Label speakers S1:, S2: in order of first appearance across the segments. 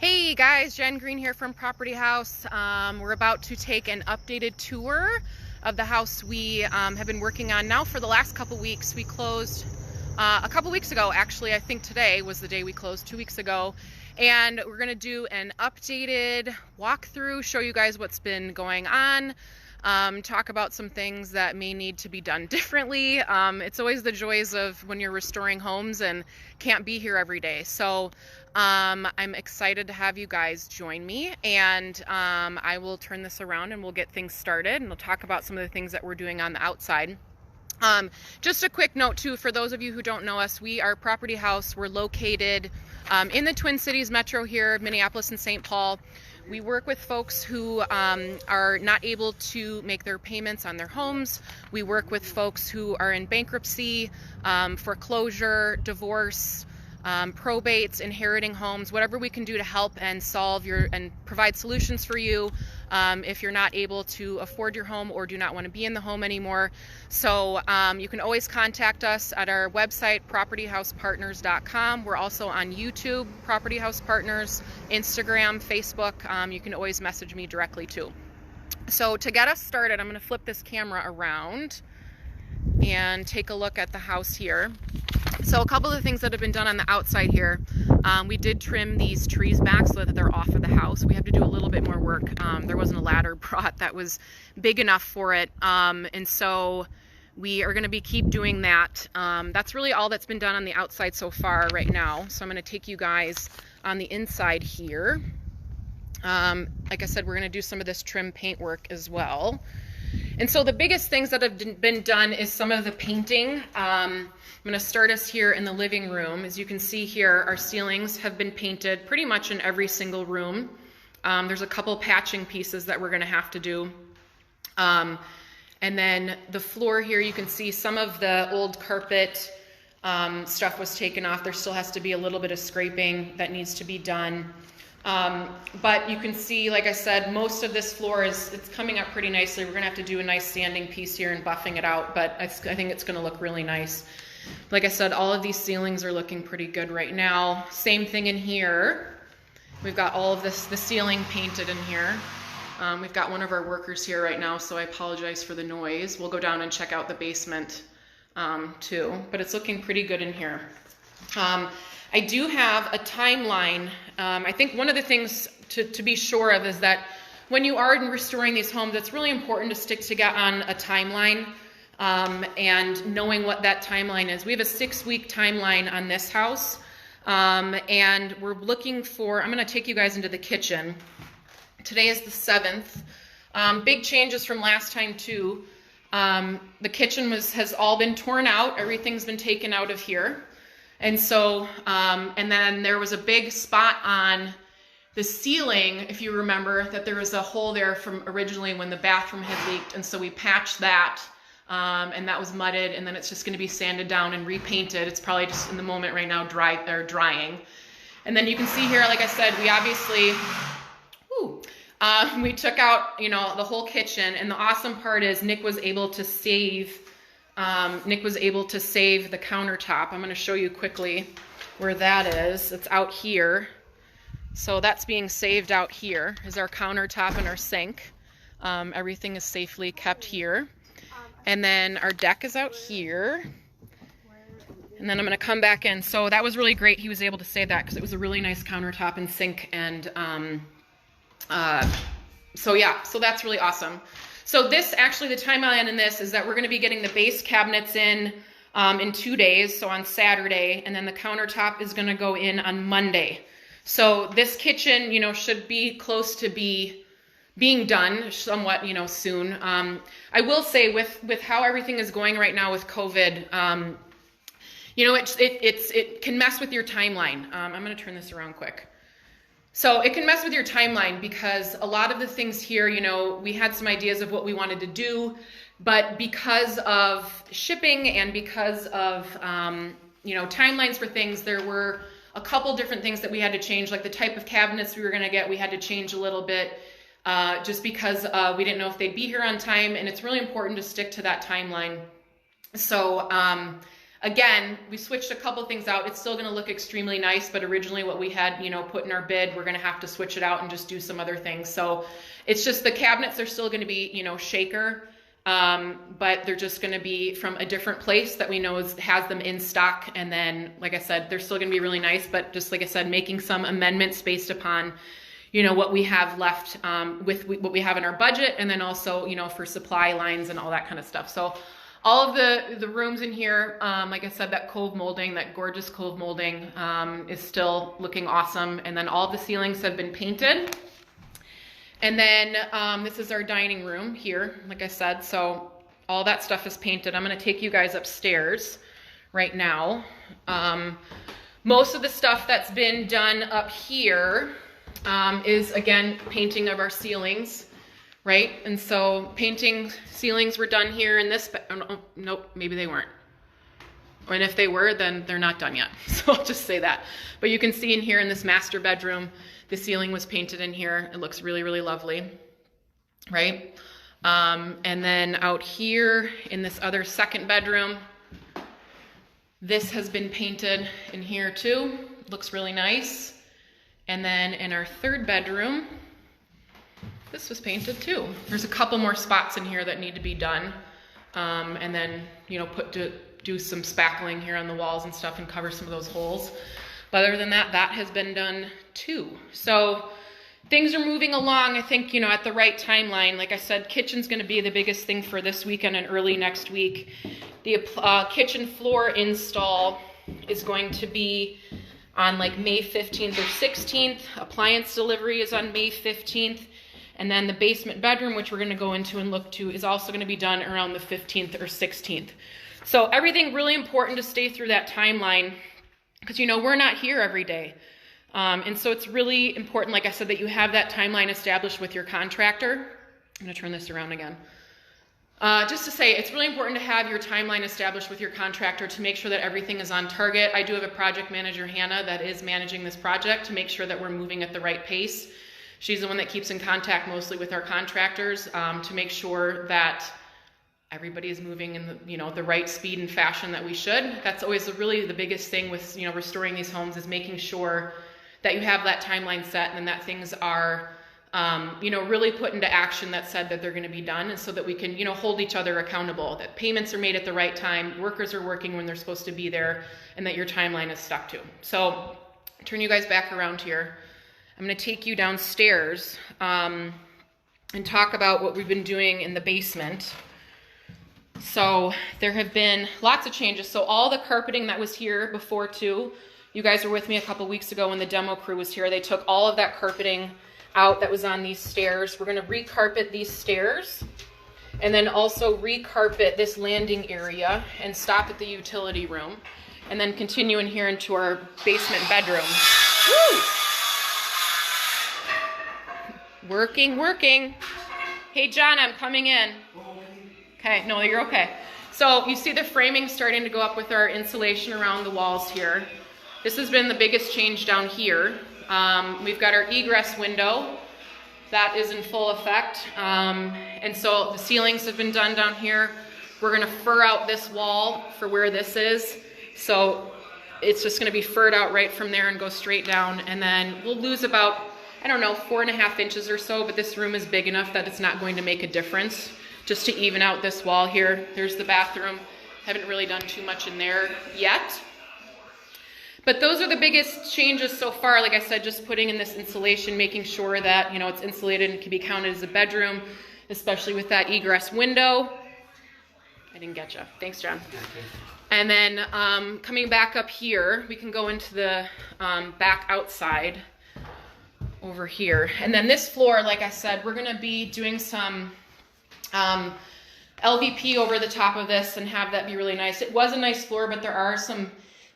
S1: Hey guys, Jen Green here from Property House. We're about to take an updated tour of the house we have been working on now for the last couple weeks. We closed a couple weeks ago, actually. I think today was the day we closed, 2 weeks ago. And we're gonna do an updated walkthrough, show you guys what's been going on, talk about some things that may need to be done differently. It's always the joys of when you're restoring homes and can't be here every day. So I'm excited to have you guys join me, and I will turn this around and we'll get things started, and we'll talk about some of the things that we're doing on the outside. Just a quick note too, for those of you who don't know us, we are Property House. We're located in the Twin Cities metro here, Minneapolis and St. Paul. We work with folks who are not able to make their payments on their homes. We work with folks who are in bankruptcy, foreclosure, divorce, probates, inheriting homes, whatever we can do to help and solve and provide solutions for you if you're not able to afford your home or do not want to be in the home anymore. So you can always contact us at our website, propertyhousepartners.com. We're also on YouTube, Property House Partners, Instagram, Facebook. You can always message me directly too. So to get us started, I'm going to flip this camera around and take a look at the house here. So a couple of the things that have been done on the outside here, we did trim these trees back so that they're off of the house. We have to do a little bit more work. There wasn't a ladder brought that was big enough for it, and so we are going to keep doing that. That's really all that's been done on the outside so far right now. So I'm going to take you guys on the inside here. Like I said, we're going to do some of this trim paint work as well. And so the biggest things that have been done is some of the painting. I'm going to start us here in the living room. As you can see here, our ceilings have been painted pretty much in every single room. There's a couple patching pieces that we're going to have to do. And then the floor here, you can see some of the old carpet stuff was taken off. There still has to be a little bit of scraping that needs to be done. But you can see, like I said, most of this floor it's coming up pretty nicely. We're going to have to do a nice sanding piece here and buffing it out, but I think it's going to look really nice. Like I said, all of these ceilings are looking pretty good right now. Same thing in here. We've got all of the ceiling painted in here. We've got one of our workers here right now, so I apologize for the noise. We'll go down and check out the basement too, but it's looking pretty good in here. I do have a timeline. I think one of the things to be sure of is that when you are restoring these homes, it's really important to stick to get on a timeline and knowing what that timeline is. We have a 6-week timeline on this house, and we're looking for, I'm going to take you guys into the kitchen. Today is the 7th. Big changes from last time too. The kitchen has all been torn out. Everything's been taken out of here. And so, and then there was a big spot on the ceiling, if you remember, that there was a hole there from originally when the bathroom had leaked. And so we patched that, and that was mudded, and then it's just going to be sanded down and repainted. It's probably just in the moment right now drying. And then you can see here, like I said, we obviously, we took out, the whole kitchen. And the awesome part is Nick was able to save the countertop. I'm going to show you quickly where that is. It's out here. So that's being saved out here is our countertop and our sink. Everything is safely kept here. And then our deck is out here. And then I'm going to come back in. So that was really great. He was able to save that because it was a really nice countertop and sink. And so that's really awesome. So this, actually, the timeline in this is that we're going to be getting the base cabinets in 2 days, so on Saturday, and then the countertop is going to go in on Monday. So this kitchen, should be close to being done somewhat, soon. I will say with how everything is going right now with COVID, it can mess with your timeline. I'm going to turn this around quick. So it can mess with your timeline because a lot of the things here, we had some ideas of what we wanted to do, but because of shipping and because of, timelines for things, there were a couple different things that we had to change, like the type of cabinets we were going to get, we had to change a little bit just because we didn't know if they'd be here on time, and it's really important to stick to that timeline. So Again, we switched a couple things out. It's still gonna look extremely nice, but originally what we had, you know, put in our bid, we're gonna have to switch it out and just do some other things. So it's just the cabinets are still gonna be, you know, Shaker, but they're just gonna be from a different place that we know has them in stock. And then, like I said, they're still gonna be really nice, but just like I said, making some amendments based upon, you know, what we have left with what we have in our budget, and then also, you know, for supply lines and all that kind of stuff. So all of the rooms in here, like I said, that cove molding, that gorgeous cove molding is still looking awesome. And then all the ceilings have been painted. And then this is our dining room here, like I said. So all that stuff is painted. I'm gonna take you guys upstairs right now. Most of the stuff that's been done up here is, again, painting of our ceilings. Right? And so painting ceilings were done here in this, oh, nope, maybe they weren't. And if they were, then they're not done yet. So I'll just say that. But you can see in here in this master bedroom, the ceiling was painted in here. It looks really, really lovely, right? And then out here in this other second bedroom, this has been painted in here too. Looks really nice. And then in our third bedroom, this was painted too. There's a couple more spots in here that need to be done. And then, you know, do some spackling here on the walls and stuff and cover some of those holes. But other than that, that has been done too. So things are moving along, I think, you know, at the right timeline. Like I said, kitchen's gonna be the biggest thing for this weekend and early next week. The kitchen floor install is going to be on like May 15th or 16th. Appliance delivery is on May 15th. And then the basement bedroom, which we're gonna go into and look to, is also gonna be done around the 15th or 16th. So everything really important to stay through that timeline, because, you know, we're not here every day. And so it's really important, like I said, that you have that timeline established with your contractor. I'm gonna turn this around again. Just to say, it's really important to have your timeline established with your contractor to make sure that everything is on target. I do have a project manager, Hannah, that is managing this project to make sure that we're moving at the right pace. She's the one that keeps in contact mostly with our contractors to make sure that everybody is moving in the, you know, the right speed and fashion that we should. That's always really the biggest thing with, you know, restoring these homes, is making sure that you have that timeline set and that things are, you know, really put into action that said that they're going to be done, and so that we can, you know, hold each other accountable, that payments are made at the right time, workers are working when they're supposed to be there, and that your timeline is stuck to. So turn you guys back around here. I'm going to take you downstairs and talk about what we've been doing in the basement. So there have been lots of changes. So all the carpeting that was here before too, you guys were with me a couple weeks ago when the demo crew was here. They took all of that carpeting out that was on these stairs. We're going to recarpet these stairs and then also recarpet this landing area and stop at the utility room and then continue in here into our basement bedroom. Woo! Working. Hey, John, I'm coming in. Okay, no, you're okay. So you see the framing starting to go up with our insulation around the walls here. This has been the biggest change down here. We've got our egress window. That is in full effect. And so the ceilings have been done down here. We're gonna fur out this wall for where this is. So it's just gonna be furred out right from there and go straight down. And then we'll lose about, I don't know, 4.5 inches or so, but this room is big enough that it's not going to make a difference. Just to even out this wall here. There's the bathroom. Haven't really done too much in there yet. But those are the biggest changes so far. Like I said, just putting in this insulation, making sure that, you know, it's insulated and can be counted as a bedroom, especially with that egress window. I didn't get you. Thanks, John. And then coming back up here, we can go into the back outside over here. And then this floor, like I said, we're gonna be doing some LVP over the top of this and have that be really nice. It was a nice floor, but there are some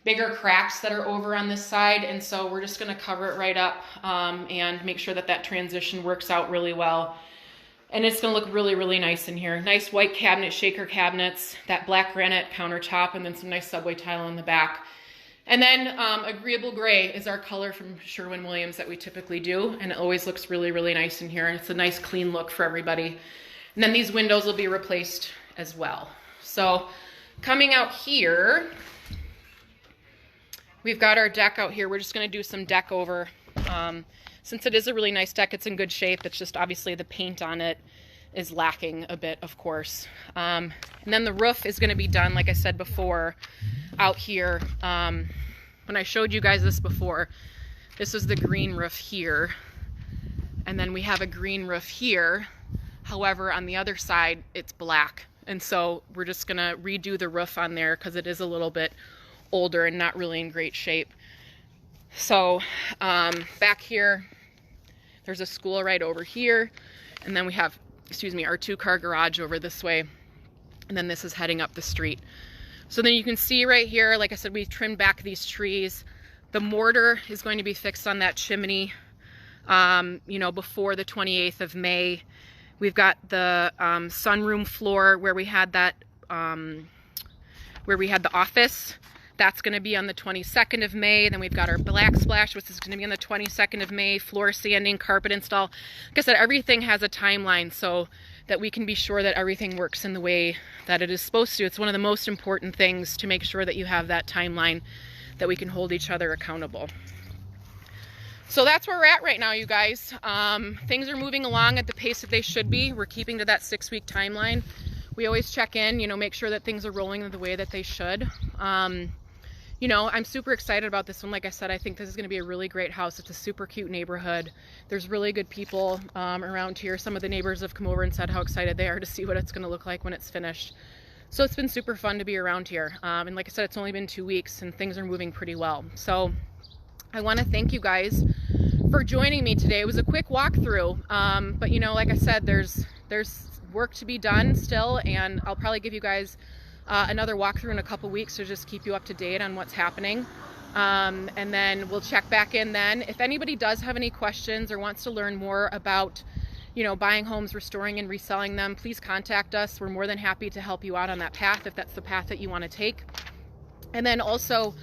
S1: bigger cracks that are over on this side, and so we're just going to cover it right up and make sure that that transition works out really well. And it's going to look really, really nice in here. Nice white cabinet, shaker cabinets, that black granite countertop, and then some nice subway tile in the back. And then agreeable gray is our color from Sherwin-Williams that we typically do, and it always looks really, really nice in here. It's a nice clean look for everybody. And then these windows will be replaced as well. So coming out here, We've got our deck out here. We're just going to do some deck over. Since it is a really nice deck, it's in good shape. It's just obviously the paint on it is lacking a bit, of course. And then the roof is going to be done, like I said before, out here. When I showed you guys this before, this was the green roof here. And then we have a green roof here. However, on the other side, it's black. And so we're just going to redo the roof on there because it is a little bit older and not really in great shape. So back here, there's a school right over here. And then we have, excuse me, our 2-car garage over this way. And then this is heading up the street. So then you can see right here, like I said, we trimmed back these trees. The mortar is going to be fixed on that chimney, you know, before the 28th of May. We've got the sunroom floor where we had that, where we had the office. That's going to be on the 22nd of May. Then we've got our black splash, which is going to be on the 22nd of May, floor sanding, carpet install. Like I said, everything has a timeline so that we can be sure that everything works in the way that it is supposed to. It's one of the most important things to make sure that you have that timeline, that we can hold each other accountable. So that's where we're at right now, you guys. Things are moving along at the pace that they should be. We're keeping to that 6-week timeline. We always check in, you know, make sure that things are rolling the way that they should. You know, I'm super excited about this one. Like I said, I think this is going to be a really great house. It's a super cute neighborhood. There's really good people around here. Some of the neighbors have come over and said how excited they are to see what it's going to look like when it's finished. So it's been super fun to be around here. And like I said, it's only been 2 weeks and things are moving pretty well. So I want to thank you guys for joining me today. It was a quick walkthrough, but you know, like I said, there's work to be done still, and I'll probably give you guys another walkthrough in a couple weeks to just keep you up to date on what's happening. And then we'll check back in then. If anybody does have any questions or wants to learn more about, you know, buying homes, restoring and reselling them, please contact us. We're more than happy to help you out on that path if that's the path that you want to take. And then also,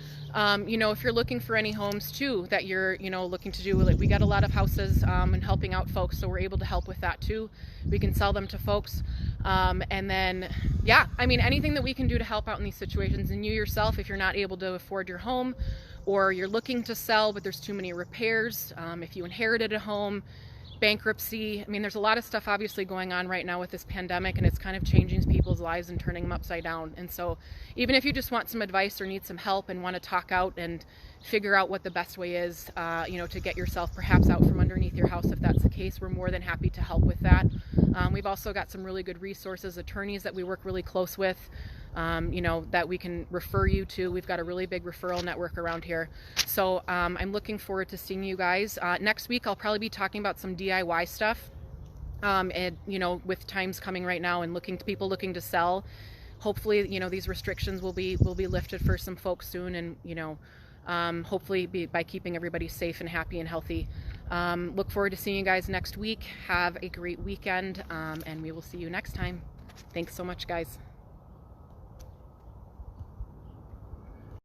S1: you know, if you're looking for any homes too that you're, you know, looking to do, like we got a lot of houses and helping out folks, so we're able to help with that too. We can sell them to folks. And then, yeah, I mean, anything that we can do to help out in these situations. And you yourself, if you're not able to afford your home, or you're looking to sell but there's too many repairs, if you inherited a home, bankruptcy, I mean, there's a lot of stuff obviously going on right now with this pandemic, and it's kind of changing people's lives and turning them upside down. And so even if you just want some advice or need some help and want to talk out and figure out what the best way is, you know, to get yourself perhaps out from underneath your house, if that's the case, we're more than happy to help with that. We've also got some really good resources, attorneys that we work really close with, you know, that we can refer you to. We've got a really big referral network around here. So I'm looking forward to seeing you guys. Next week, I'll probably be talking about some DIY stuff. And, you know, with times coming right now and people looking to sell, hopefully, you know, these restrictions will be lifted for some folks soon. And, you know, hopefully by keeping everybody safe and happy and healthy. Look forward to seeing you guys next week. Have a great weekend, and we will see you next time. Thanks so much, guys.